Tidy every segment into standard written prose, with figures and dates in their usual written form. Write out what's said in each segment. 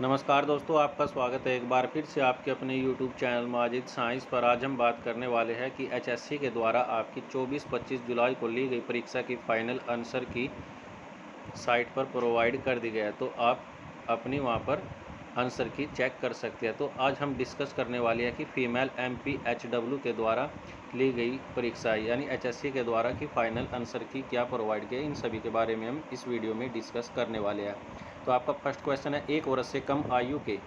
नमस्कार दोस्तों, आपका स्वागत है एक बार फिर से आपके अपने यूट्यूब चैनल माजिद साइंस पर। आज हम बात करने वाले हैं कि एचएससी के द्वारा आपकी 24-25 जुलाई को ली गई परीक्षा की फाइनल आंसर की साइट पर प्रोवाइड कर दी गया है, तो आप अपनी वहां पर आंसर की चेक कर सकते हैं। तो आज हम डिस्कस करने वाले हैं कि फीमेल MPHW के द्वारा ली गई परीक्षा यानी एचएससी के द्वारा की फाइनल आंसर की क्या प्रोवाइड किया, इन सभी के बारे में हम इस वीडियो में डिस्कस करने वाले हैं। तो आपका फर्स्ट क्वेश्चन है, 1 वर्ष से कम आयु के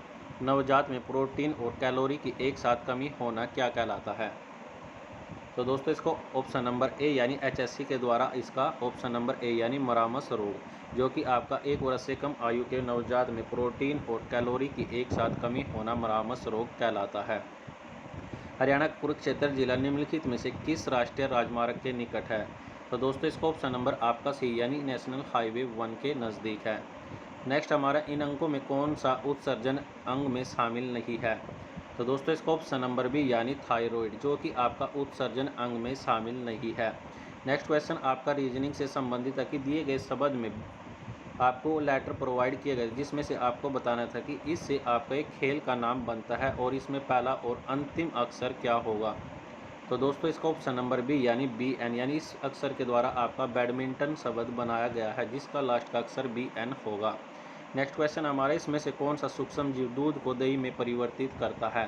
नवजात में प्रोटीन और कैलोरी की एक साथ कमी होना क्या कहलाता है। तो दोस्तों इसको ऑप्शन नंबर ए यानी एचएससी के द्वारा इसका ऑप्शन नंबर ए यानी मरामस रोग, जो कि आपका 1 वर्ष से कम आयु के नवजात में प्रोटीन और कैलोरी की एक साथ कमी होना मरामस रोग कहलाता है। हरियाणा कुरुक्षेत्र जिला निम्नलिखित में से किस राष्ट्रीय राजमार्ग के निकट है। तो दोस्तों इसको ऑप्शन नंबर आपका सी यानी नेशनल हाईवे 1 के नज़दीक है। नेक्स्ट हमारा, इन अंकों में कौन सा उत्सर्जन अंग में शामिल नहीं है। तो दोस्तों इसको ऑप्शन नंबर बी यानी थायराइड, जो कि आपका उत्सर्जन अंग में शामिल नहीं है। नेक्स्ट क्वेश्चन आपका रीजनिंग से संबंधित है कि दिए गए शब्द में आपको लेटर प्रोवाइड किए गए जिसमें से आपको बताना था कि इससे आपका एक खेल का नाम बनता है और इसमें पहला और अंतिम अक्षर क्या होगा। तो दोस्तों इसका ऑप्शन नंबर बी यानी BN यानी इस अक्षर के द्वारा आपका बैडमिंटन शब्द बनाया गया है जिसका लास्ट का अक्षर BN होगा। नेक्स्ट क्वेश्चन हमारा, इसमें से कौन सा सूक्ष्म जीव दूध को दही में परिवर्तित करता है।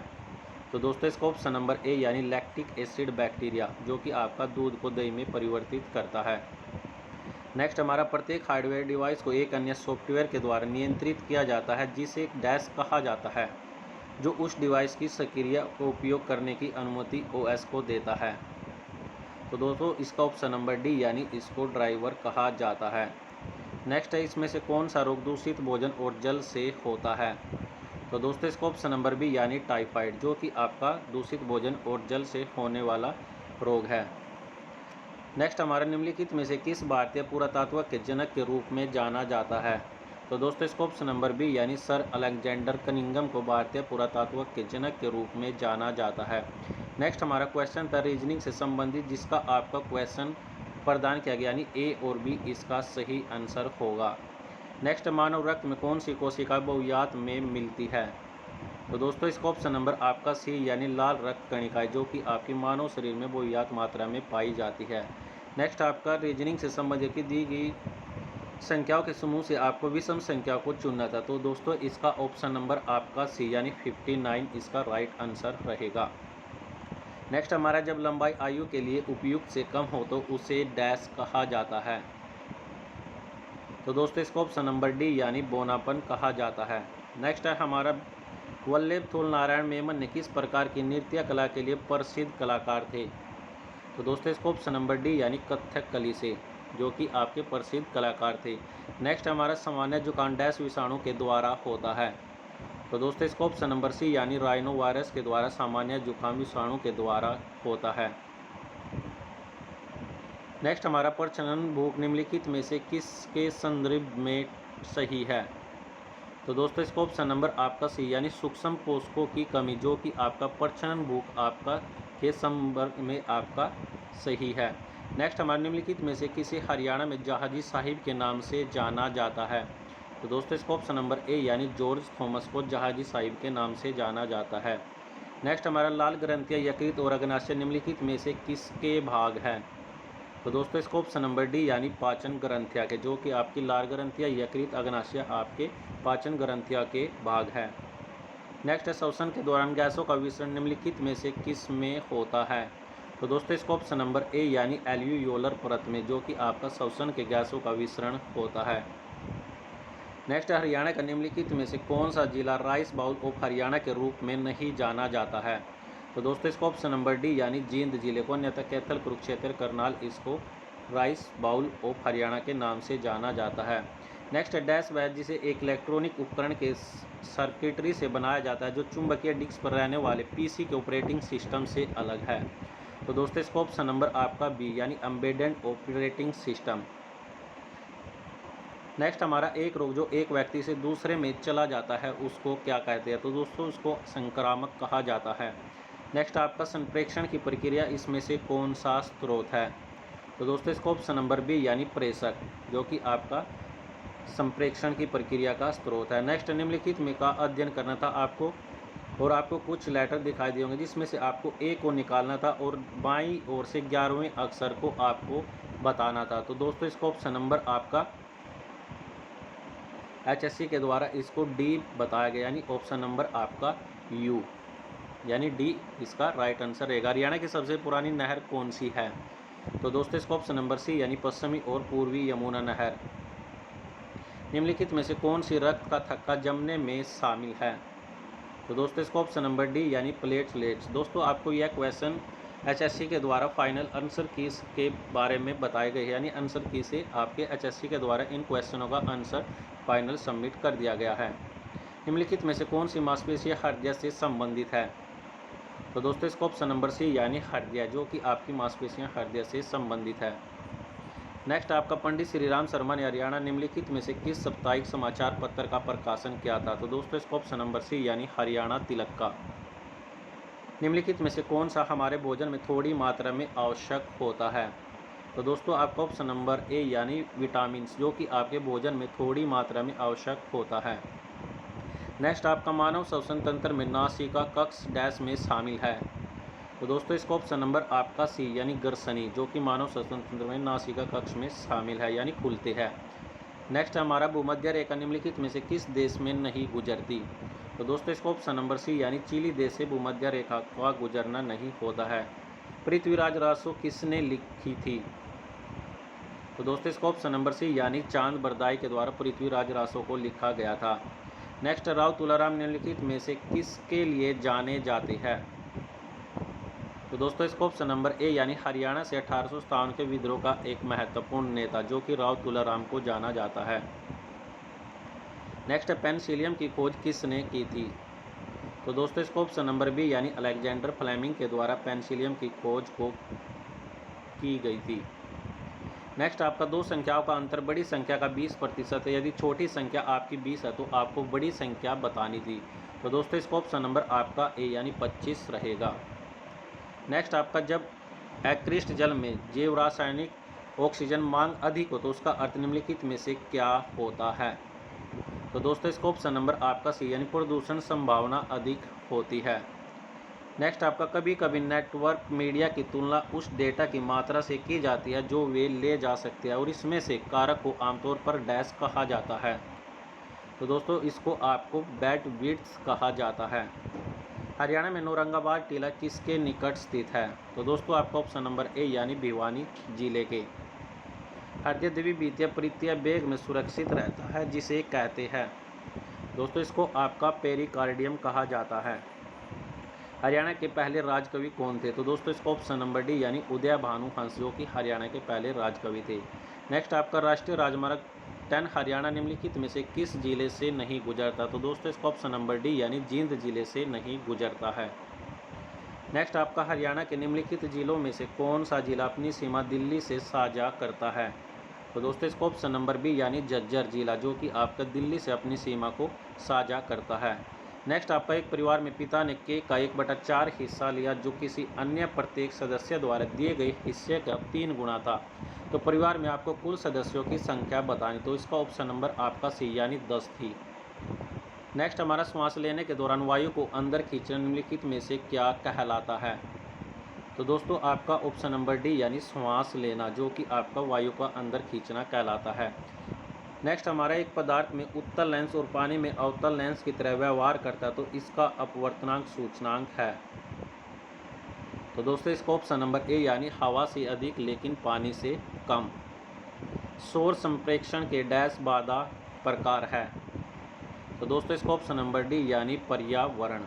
तो दोस्तों इसका ऑप्शन नंबर ए यानी लैक्टिक एसिड बैक्टीरिया, जो कि आपका दूध को दही में परिवर्तित करता है। नेक्स्ट हमारा, प्रत्येक हार्डवेयर डिवाइस को एक अन्य सॉफ्टवेयर के द्वारा नियंत्रित किया जाता है जिसे एक डैश कहा जाता है, जो उस डिवाइस की सक्रिय को उपयोग करने की अनुमति OS को देता है। तो दोस्तों इसका ऑप्शन नंबर डी यानी इसको ड्राइवर कहा जाता है। नेक्स्ट है, इसमें से कौन सा रोग दूषित भोजन और जल से होता है। तो दोस्तों इसका ऑप्शन नंबर बी यानी टाइफाइड, जो कि आपका दूषित भोजन और जल से होने वाला रोग है। नेक्स्ट हमारे निम्नलिखित में से किस भारतीय पुरातत्व के जनक के रूप में जाना जाता है। तो दोस्तों इसको ऑप्शन नंबर बी यानी सर अलेक्जेंडर कनिंघम को भारतीय पुरातत्व के जनक के रूप में जाना जाता है। नेक्स्ट हमारा क्वेश्चन था रीजनिंग से संबंधित जिसका आपका क्वेश्चन प्रदान किया गया यानी ए और बी इसका सही आंसर होगा। नेक्स्ट, मानव रक्त में कौन सी कोशिका बहुयात में मिलती है। तो दोस्तों इसका ऑप्शन नंबर आपका सी यानी लाल रक्त कणिकाएं, जो कि आपकी मानव शरीर में बहुयात मात्रा में पाई जाती है। नेक्स्ट आपका रीजनिंग से संबंधित की दी गई संख्याओं के समूह से आपको विषम संख्या को चुनना था। तो दोस्तों इसका ऑप्शन नंबर आपका सी यानी 59 इसका राइट आंसर रहेगा। नेक्स्ट हमारा, जब लंबाई आयु के लिए उपयुक्त से कम हो तो उसे डैश कहा जाता है। तो दोस्तों इसको ऑप्शन नंबर डी यानी बोनापन कहा जाता है। नेक्स्ट है हमारा, वल्लभ थोल नारायण मेमन ने किस प्रकार की नृत्य कला के लिए प्रसिद्ध कलाकार थे। तो दोस्तों इसको ऑप्शन नंबर डी यानी कथकली से, जो कि आपके प्रसिद्ध कलाकार थे। नेक्स्ट हमारा, सामान्य जुकाम डैश विषाणु के द्वारा होता है। तो दोस्तों इसको ऑप्शन नंबर सी यानी राइनो वायरस के द्वारा सामान्य जुकाम विषाणु के द्वारा होता है। नेक्स्ट हमारा, प्रजनन भूख निम्नलिखित में से किसके संदर्भ में सही है। तो दोस्तों इसको ऑप्शन नंबर आपका सी यानी सूक्ष्म पोषकों की कमी, जो कि आपका प्रजनन भूख आपका के संदर्भ में आपका सही है। नेक्स्ट हमारे निम्नलिखित में से किसे हरियाणा में जहाजी साहिब के नाम से जाना जाता है। तो दोस्तों इसको ऑप्शन नंबर ए यानी जॉर्ज थॉमस को जहाजी साहिब के नाम से जाना जाता है। नेक्स्ट हमारा, लाल ग्रंथियां यकृत और अग्नाशय निम्नलिखित में से किसके भाग हैं। तो दोस्तों इसको ऑप्शन नंबर डी यानी पाचन ग्रंथियां के, जो कि आपकी लाल ग्रंथियां यकृत अग्नाशय आपके पाचन ग्रंथियां के भाग है। नेक्स्ट है, श्वसन के दौरान गैसों का विसरण निम्नलिखित में से किस में होता है। तो दोस्तों इसको ऑप्शन नंबर ए यानी एल्यूयोलर परत में, जो कि आपका श्वसन के गैसों का विसरण होता है। नेक्स्ट है, हरियाणा का निम्नलिखित में से कौन सा जिला राइस बाउल ऑफ हरियाणा के रूप में नहीं जाना जाता है। तो दोस्तों इसको ऑप्शन नंबर डी यानी जींद जिले को, अन्यथा कैथल, कुरुक्षेत्र, करनाल इसको राइस बाउल ऑफ हरियाणा के नाम से जाना जाता है। नेक्स्ट है, डैश वह जिसे एक इलेक्ट्रॉनिक उपकरण के सर्किटरी से बनाया जाता है जो चुंबकीय डिस्क पर रहने वाले PC के ऑपरेटिंग सिस्टम से अलग है। तो दोस्तों इसको ऑप्शन नंबर आपका बी यानी एम्बेडेड ऑपरेटिंग सिस्टम। नेक्स्ट हमारा, एक रोग जो एक व्यक्ति से दूसरे में चला जाता है उसको क्या कहते हैं। तो दोस्तों उसको संक्रामक कहा जाता है। नेक्स्ट आपका, संप्रेषण की प्रक्रिया इसमें से कौन सा स्रोत है। तो दोस्तों इसको ऑप्शन नंबर बी यानी प्रेषक, जो कि आपका संप्रेक्षण की प्रक्रिया का स्रोत है। नेक्स्ट, निम्नलिखित में का अध्ययन करना था आपको और आपको कुछ लेटर दिखाई दिए होंगे जिसमें से आपको ए को निकालना था और बाईं ओर से 11वें अक्षर को आपको बताना था। तो दोस्तों इसको ऑप्शन नंबर आपका एचएससी के द्वारा इसको डी बताया गया, यानी ऑप्शन नंबर आपका यू, यानी डी इसका राइट आंसर रहेगा। हरियाणा की सबसे पुरानी नहर कौन सी है? तो दोस्तों इसको ऑप्शन नंबर सी, यानी पश्चिमी और पूर्वी यमुना नहर। निम्नलिखित में से कौन सी रक्त का थक्का जमने में शामिल है? तो दोस्तों इसको ऑप्शन नंबर डी, यानी प्लेटलेट्स। दोस्तों आपको यह क्वेश्चन एचएससी के द्वारा फाइनल आंसर कीज के बारे में बताए गए हैं, यानी आंसर की से आपके एचएससी के द्वारा इन क्वेश्चनों का आंसर फाइनल सबमिट कर दिया गया है। निम्नलिखित में से कौन सी मांसपेशी हृदय से संबंधित है? तो दोस्तों इसको ऑप्शन नंबर सी, यानी हृदय, जो कि आपकी मांसपेशियां हृदय से संबंधित है। नेक्स्ट आपका पंडित श्रीराम शर्मा ने हरियाणा निम्नलिखित में से किस साप्ताहिक समाचार पत्र का प्रकाशन किया था? तो दोस्तों इसको ऑप्शन नंबर सी, यानी हरियाणा तिलक का। निम्नलिखित में से कौन सा हमारे भोजन में थोड़ी मात्रा में आवश्यक होता है? तो दोस्तों आपका ऑप्शन नंबर ए, यानी विटामिन, जो कि आपके भोजन में थोड़ी मात्रा में आवश्यक होता है। नेक्स्ट आपका मानव श्वसन तंत्र में नासिका कक्ष डैश में शामिल है? तो दोस्तों इसका ऑप्शन नंबर आपका सी, यानी ग्रसनी, जो कि मानव श्वसन तंत्र में नासिका कक्ष में शामिल है, यानी खुलते हैं। नेक्स्ट हमारा भूमध्य रेखा निम्नलिखित में से किस देश में नहीं गुजरती? तो दोस्तों इसका ऑप्शन नंबर सी, यानी चिली देश से भूमध्य रेखा का गुजरना नहीं होता है। पृथ्वीराज रासो किसने लिखी थी? तो दोस्तों इसका ऑप्शन नंबर सी, यानी चांद बरदाई के द्वारा पृथ्वीराज रासो को लिखा गया था। नेक्स्ट राव तुलाराम निम्नलिखित में से किसके लिए जाने जाते हैं? तो दोस्तों इसका ऑप्शन नंबर ए, यानी हरियाणा से 1857 के विद्रोह का एक महत्वपूर्ण नेता, जो कि राव तुलाराम को जाना जाता है। नेक्स्ट पेनिसिलियम की खोज किसने की थी? तो दोस्तों इसका ऑप्शन नंबर बी, यानी अलेक्जेंडर फ्लेमिंग के द्वारा पेनिसिलियम की खोज को की गई थी। नेक्स्ट आपका दो संख्याओं का अंतर बड़ी संख्या का 20% है। यदि छोटी संख्या आपकी 20 है तो आपको बड़ी संख्या बतानी थी। तो दोस्तों इसका ऑप्शन नंबर आपका ए, यानी 25 रहेगा। नेक्स्ट आपका जब एक्रिस्ट जल में जैव रासायनिक ऑक्सीजन मांग अधिक हो तो उसका अर्थ निम्नलिखित में से क्या होता है? तो दोस्तों इसका ऑप्शन नंबर आपका सी, यानी प्रदूषण संभावना अधिक होती है। नेक्स्ट आपका कभी कभी नेटवर्क मीडिया की तुलना उस डेटा की मात्रा से की जाती है जो वे ले जा सकते हैं और इसमें से कारक को आमतौर पर डैश कहा जाता है। तो दोस्तों इसको आपको बैंडविड्थ कहा जाता है। हरियाणा में नौरंगाबाद टीला किसके निकट स्थित है? तो दोस्तों आपका ऑप्शन नंबर ए, यानी भिवानी जिले के। हृदय द्वितीय परित्य वेग में सुरक्षित रहता है जिसे कहते हैं? दोस्तों इसको आपका पेरिकार्डियम कहा जाता है। हरियाणा के पहले राजकवि कौन थे? तो दोस्तों इसका ऑप्शन नंबर डी, यानी उदय भानु हंस, जो कि हरियाणा के पहले राजकवि थे। नेक्स्ट आपका राष्ट्रीय राजमार्ग 10 हरियाणा निम्नलिखित में से किस जिले से नहीं गुजरता? तो दोस्तों इसका ऑप्शन नंबर डी, यानी जींद जिले से नहीं गुजरता है। नेक्स्ट आपका हरियाणा के निम्नलिखित जिलों में से कौन सा जिला अपनी सीमा दिल्ली से साझा करता है? तो दोस्तों इसका ऑप्शन नंबर बी, यानी झज्जर जिला, जो कि आपका दिल्ली से अपनी सीमा को साझा करता है। नेक्स्ट आपका एक परिवार में पिता ने केक का 1/4 हिस्सा लिया जो किसी अन्य प्रत्येक सदस्य द्वारा दिए गए हिस्से का 3 गुना था। तो परिवार में आपको कुल सदस्यों की संख्या बतानी, तो इसका ऑप्शन नंबर आपका सी, यानी 10 थी। नेक्स्ट हमारा श्वास लेने के दौरान वायु को अंदर खींचना निम्नलिखित में से क्या कहलाता है? तो दोस्तों आपका ऑप्शन नंबर डी, यानी श्वास लेना, जो कि आपका वायु का अंदर खींचना कहलाता है। नेक्स्ट हमारा एक पदार्थ में उत्तल लेंस और पानी में अवतल लेंस की तरह व्यवहार करता है तो इसका अपवर्तनांक सूचकांक है? तो दोस्तों इसका ऑप्शन नंबर ए, यानी हवा से अधिक लेकिन पानी से कम। सौर संप्रेक्षण के डैश बाधा प्रकार है? तो दोस्तों इसका ऑप्शन नंबर डी, यानी पर्यावरण।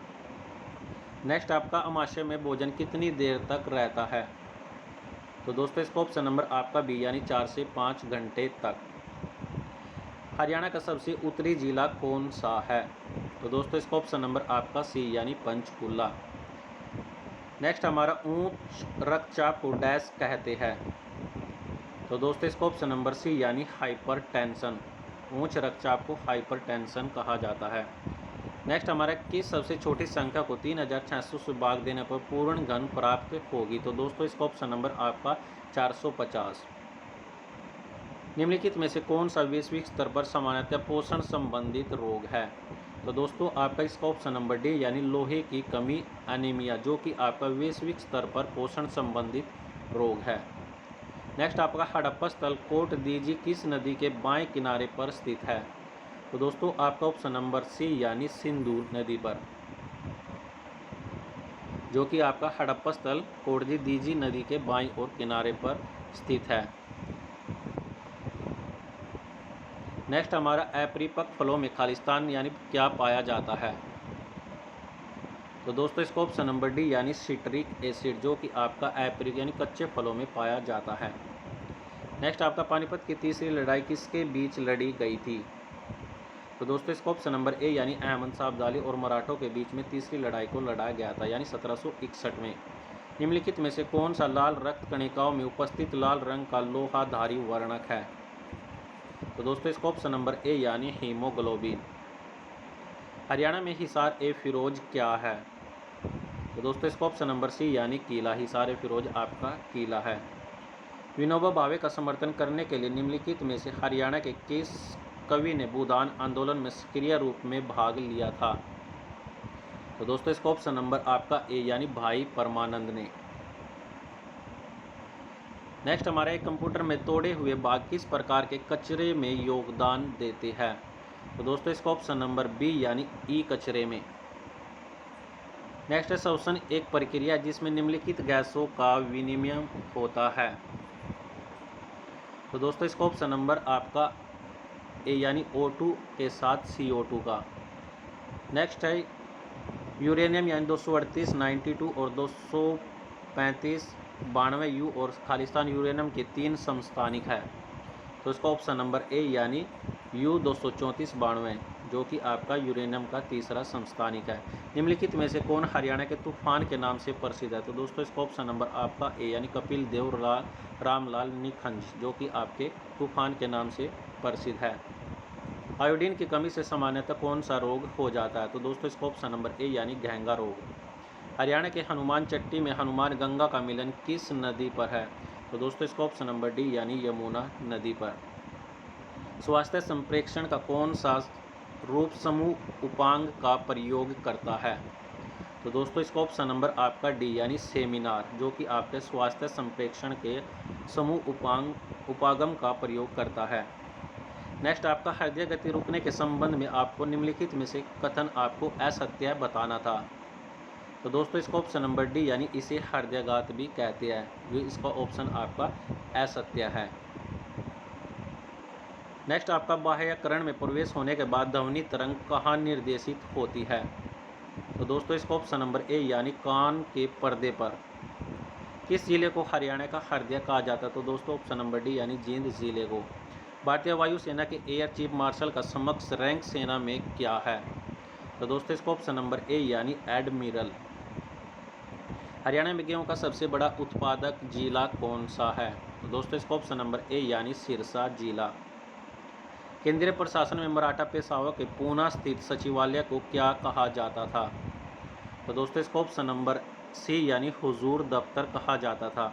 नेक्स्ट आपका अमाशय में भोजन कितनी देर तक रहता है? तो दोस्तों इसका ऑप्शन नंबर आपका बी, यानी 4 से 5 घंटे तक। हरियाणा का सबसे उत्तरी जिला कौन सा है? तो दोस्तों इसका ऑप्शन नंबर आपका सी, यानी पंचकुला। नेक्स्ट हमारा उच्च रक्तचाप को डैश कहते हैं? तो दोस्तों इसका ऑप्शन नंबर सी, यानी हाइपरटेंशन। उच्च रक्तचाप को हाइपरटेंशन कहा जाता है। नेक्स्ट हमारा किस सबसे छोटी संख्या को 3600 से भाग देने पर पूर्ण घन प्राप्त होगी? तो दोस्तों इसका ऑप्शन नंबर आपका 450। निम्नलिखित में से कौन सा वैश्विक स्तर पर सामान्यतः पोषण संबंधित रोग है? तो दोस्तों आपका इसका ऑप्शन नंबर डी यानी लोहे की कमी एनीमिया, जो कि आपका वैश्विक स्तर पर पोषण संबंधित रोग है। नेक्स्ट आपका हड़प्पा स्थल कोट दीजी किस नदी के बाएं किनारे पर स्थित है? तो दोस्तों आपका ऑप्शन नंबर सी यानी सिंधु नदी पर, जो कि आपका हड़प्पा स्थल कोटदी दीजी नदी के बाईं ओर किनारे पर स्थित है। नेक्स्ट हमारा अपरिपक्व फलों में खालिस्तान यानी क्या पाया जाता है? तो दोस्तों इसको ऑप्शन नंबर डी यानी सिट्रिक एसिड, जो कि आपका अपरिक यानी कच्चे फलों में पाया जाता है। नेक्स्ट आपका पानीपत की तीसरी लड़ाई किसके बीच लड़ी गई थी? तो दोस्तों इसको ऑप्शन नंबर ए यानी अहमद शाह अब्दाली और मराठों के बीच में तीसरी लड़ाई को लड़ाया गया था, यानी 1761 में। निम्नलिखित में से कौन सा लाल रक्त कणिकाओं में उपस्थित लाल रंग का लोहाधारी वर्णक है? तो दोस्तों इसको ऑप्शन नंबर ए यानी हीमोग्लोबिन। हरियाणा में हिसार ए फिरोज क्या है? तो दोस्तों इसको ऑप्शन नंबर सी यानी किला। हिसार ए फिरोज आपका किला है। विनोबा भावे का समर्थन करने के लिए निम्नलिखित में से हरियाणा के किस कवि ने भूदान आंदोलन में सक्रिय रूप में भाग लिया था? तो दोस्तों इसका ऑप्शन नंबर आपका ए यानी भाई परमानंद ने। नेक्स्ट हमारा एक कंप्यूटर में तोड़े हुए भाग किस प्रकार के कचरे में योगदान देते हैं? तो दोस्तों इसका ऑप्शन नंबर बी यानी ई कचरे में। नेक्स्ट है श्वसन एक प्रक्रिया जिसमें निम्नलिखित गैसों का विनिमय होता है। तो दोस्तों इसका ऑप्शन नंबर आपका ए यानी O2 के साथ CO2 का। नेक्स्ट है यूरेनियम यानी 238 92 और 235 92 यू और खालिस्तान यूरेनियम के 3 समस्थानिक है। तो इसका ऑप्शन नंबर ए यानी U 234 92, जो कि आपका यूरेनियम का तीसरा समस्थानिक है। निम्नलिखित में से कौन हरियाणा के तूफान के नाम से प्रसिद्ध है? तो दोस्तों इसका ऑप्शन नंबर आपका ए यानी कपिल देव रामलाल निखंज, जो कि आपके तूफान के नाम से प्रसिद्ध है। आयोडीन की कमी से सामान्यतः कौन सा रोग हो जाता है? तो दोस्तों इसका ऑप्शन नंबर ए यानी घेंगा रोग। हरियाणा के हनुमान चट्टी में हनुमान गंगा का मिलन किस नदी पर है? तो दोस्तों इसका ऑप्शन नंबर डी यानी यमुना नदी पर। स्वास्थ्य संप्रेक्षण का कौन सा रूप समूह उपांग का प्रयोग करता है? तो दोस्तों इसका ऑप्शन नंबर आपका डी यानी सेमिनार, जो कि आपके स्वास्थ्य संप्रेक्षण के समूह उपागम का प्रयोग करता है। नेक्स्ट आपका हृदय गति रुकने के संबंध में आपको निम्नलिखित में से कथन आपको असत्य बताना था। तो दोस्तों इसका ऑप्शन नंबर डी यानी इसे हृदयाघात भी कहते हैं, ये इसका ऑप्शन आपका असत्य है। नेक्स्ट आपका बाह्यकरण में प्रवेश होने के बाद ध्वनि तरंग कहाँ निर्देशित होती है? तो दोस्तों इसका ऑप्शन नंबर ए यानी कान के पर्दे पर। किस जिले को हरियाणा का हृदय कहा जाता है? तो दोस्तों ऑप्शन नंबर डी यानी जींद जिले को। भारतीय वायुसेना के एयर चीफ मार्शल का समकक्ष रैंक सेना में क्या है? तो दोस्तों इसका ऑप्शन नंबर ए यानी एडमिरल। हरियाणा में गेहूं का सबसे बड़ा उत्पादक जिला कौन सा है? तो दोस्तों इसका ऑप्शन नंबर ए यानी सिरसा जिला। केंद्रीय प्रशासन में मराठा पेशवाओं के पूना स्थित सचिवालय को क्या कहा जाता था? तो दोस्तों इसका ऑप्शन नंबर सी यानी हुजूर दफ्तर कहा जाता था।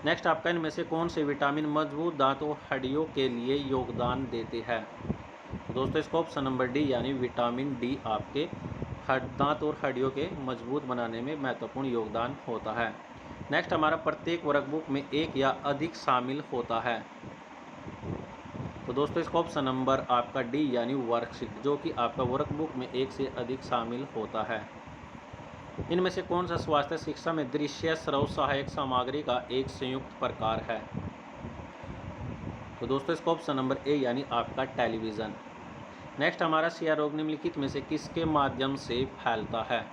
नेक्स्ट आपका इनमें से कौन से विटामिन मजबूत दांत और हड्डियों के लिए योगदान देते हैं? तो दोस्तों इसका ऑप्शन नंबर डी यानी विटामिन डी आपके दांत और हड्डियों के मजबूत बनाने में महत्वपूर्ण योगदान होता है। नेक्स्ट हमारा प्रत्येक वर्कबुक में एक या अधिक शामिल होता है। तो दोस्तों इसका ऑप्शन नंबर आपका डी यानी वर्कशीट, जो कि आपका वर्कबुक में एक से अधिक शामिल होता है। इनमें से कौन सा स्वास्थ्य शिक्षा में दृश्य श्रव्य सहायक सामग्री का एक संयुक्त प्रकार है? तो दोस्तों इसका ऑप्शन नंबर ए यानी आपका टेलीविज़न। नेक्स्ट हमारा क्षय रोग निम्नलिखित में से किसके माध्यम से फैलता है?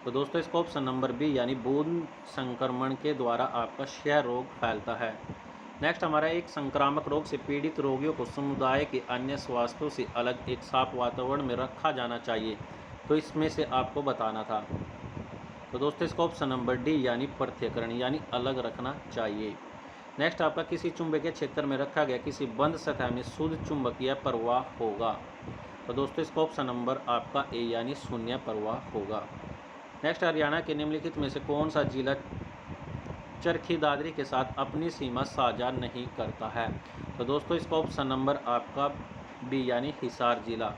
तो दोस्तों इसका ऑप्शन नंबर बी यानी बूंद संक्रमण के द्वारा आपका क्षय रोग फैलता है। नेक्स्ट हमारा एक संक्रामक रोग से पीड़ित रोगियों को समुदाय के अन्य स्वास्थ्यों से अलग एक साफ वातावरण में रखा जाना चाहिए, तो इसमें से आपको बताना था। तो दोस्तों इसका ऑप्शन नंबर डी यानी पृथक्करण यानी अलग रखना चाहिए। नेक्स्ट आपका किसी चुंबकीय क्षेत्र में रखा गया किसी बंद सतह में शुद्ध चुंबकीय प्रवाह होगा? तो दोस्तों इसका ऑप्शन नंबर आपका ए यानी शून्य प्रवाह होगा। नेक्स्ट हरियाणा के निम्नलिखित में से कौन सा जिला चरखी दादरी के साथ अपनी सीमा साझा नहीं करता है। तो दोस्तों इसका ऑप्शन नंबर आपका बी यानी हिसार जिला,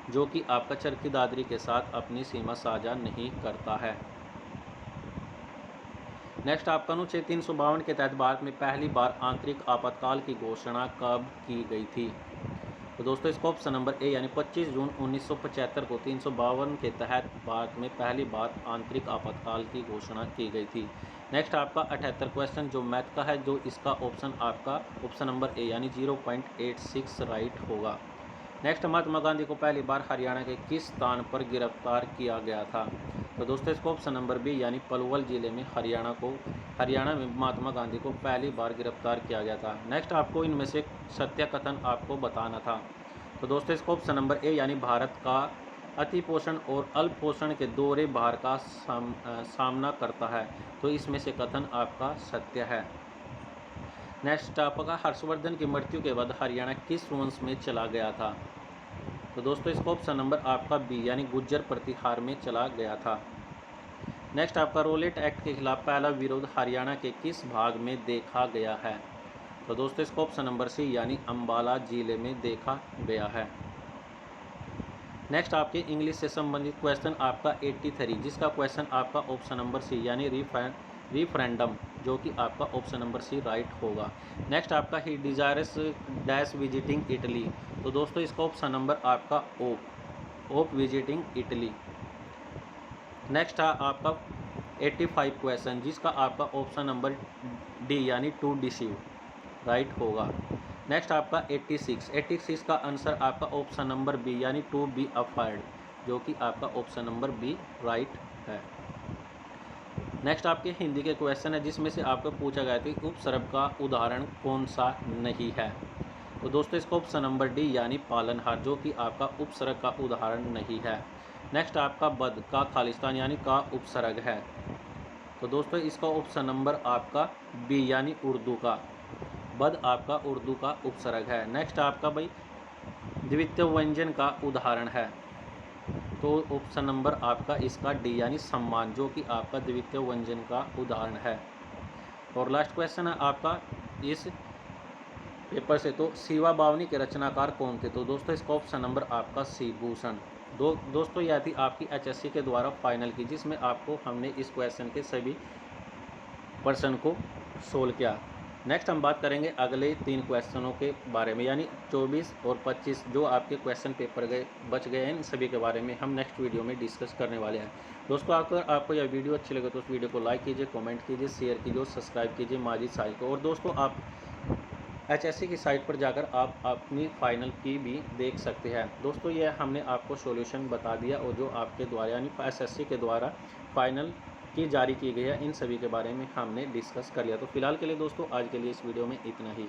जो कि आपका चरखी दादरी के साथ अपनी सीमा साझा नहीं करता है। नेक्स्ट आपका अनुच्छेद 352 के तहत भारत में पहली बार आंतरिक आपातकाल की घोषणा कब की गई थी? तो दोस्तों इसका ऑप्शन नंबर ए यानी 25 जून 1975 को 352 के तहत भारत में पहली बार आंतरिक आपातकाल की घोषणा की गई थी। नेक्स्ट आपका 78 क्वेश्चन जो मैथ का है, जो इसका ऑप्शन आपका ऑप्शन नंबर ए यानी 0.86 राइट होगा। नेक्स्ट महात्मा गांधी को पहली बार हरियाणा के किस स्थान पर गिरफ्तार किया गया था? तो दोस्तों इसको ऑप्शन नंबर बी यानी पलवल जिले में हरियाणा में महात्मा गांधी को पहली बार गिरफ्तार किया गया था। नेक्स्ट आपको इनमें से सत्य कथन आपको बताना था। तो दोस्तों इसको ऑप्शन नंबर ए यानी भारत का अतिपोषण और अल्पपोषण के दोहरे भार का सामना करता है। तो इसमें से कथन आपका सत्य है। नेक्स्ट आपका हर्षवर्धन की मृत्यु के बाद हरियाणा किस वंश में चला गया था? तो दोस्तों इसका ऑप्शन नंबर आपका बी यानी गुर्जर प्रतिहार में चला गया था। नेक्स्ट आपका रोलेट एक्ट के खिलाफ पहला विरोध हरियाणा के किस भाग में देखा गया है? तो दोस्तों इसका ऑप्शन नंबर सी यानी अंबाला जिले में देखा गया है। नेक्स्ट आपके इंग्लिश से संबंधित क्वेश्चन आपका 83, जिसका क्वेश्चन आपका ऑप्शन नंबर सी यानी रिफरेंडम, जो कि आपका ऑप्शन नंबर सी राइट होगा। नेक्स्ट आपका ही डिजायरस डैश विजिटिंग इटली। तो दोस्तों इसका ऑप्शन नंबर आपका ओप विजिटिंग इटली। नेक्स्ट है आपका 85 क्वेश्चन, जिसका आपका ऑप्शन नंबर डी यानी टू डिसीव राइट होगा। नेक्स्ट आपका 86 का आंसर आपका ऑप्शन नंबर बी यानी टू बी अफर्ड, जो कि आपका ऑप्शन नंबर बी राइट है। नेक्स्ट आपके हिंदी के क्वेश्चन है, जिसमें से आपको पूछा गया कि उपसर्ग का उदाहरण कौन सा नहीं है? तो दोस्तों इसका ऑप्शन नंबर डी यानी पालनहार, जो कि आपका उपसर्ग का उदाहरण नहीं है। नेक्स्ट आपका बद का खालिस्तान यानी का उपसर्ग है। तो दोस्तों इसका ऑप्शन नंबर आपका बी यानी उर्दू का, बद आपका उर्दू का उपसर्ग है। नेक्स्ट आपका भाई द्वितीय व्यंजन का उदाहरण है। तो ऑप्शन नंबर आपका इसका डी यानी सम्मान, जो कि आपका द्वितीय व्यंजन का उदाहरण है। और लास्ट क्वेश्चन है आपका इस पेपर से, तो शिवा बावनी के रचनाकार कौन थे? तो दोस्तों इसका ऑप्शन नंबर आपका सी भूषण। दोस्तों यह थी आपकी एचएससी के द्वारा फाइनल की, जिसमें आपको हमने इस क्वेश्चन के सभी प्रश्न को सोल्व किया। नेक्स्ट हम बात करेंगे अगले 3 क्वेश्चनों के बारे में, यानी 24 और 25 जो आपके क्वेश्चन पेपर बच गए हैं, इन सभी के बारे में हम नेक्स्ट वीडियो में डिस्कस करने वाले हैं। दोस्तों अगर आपको यह वीडियो अच्छी लगे तो उस वीडियो को लाइक कीजिए, कमेंट कीजिए, शेयर कीजिए और सब्सक्राइब कीजिए माजिद साहिल को। और दोस्तों आप एचएससी की साइट पर जाकर आप अपनी फाइनल की भी देख सकते हैं। दोस्तों यह हमने आपको सॉल्यूशन बता दिया, और जो आपके द्वारा यानी एसएससी के द्वारा फाइनल की जारी की गई है, इन सभी के बारे में हमने डिस्कस कर लिया। तो फिलहाल के लिए दोस्तों आज के लिए इस वीडियो में इतना ही।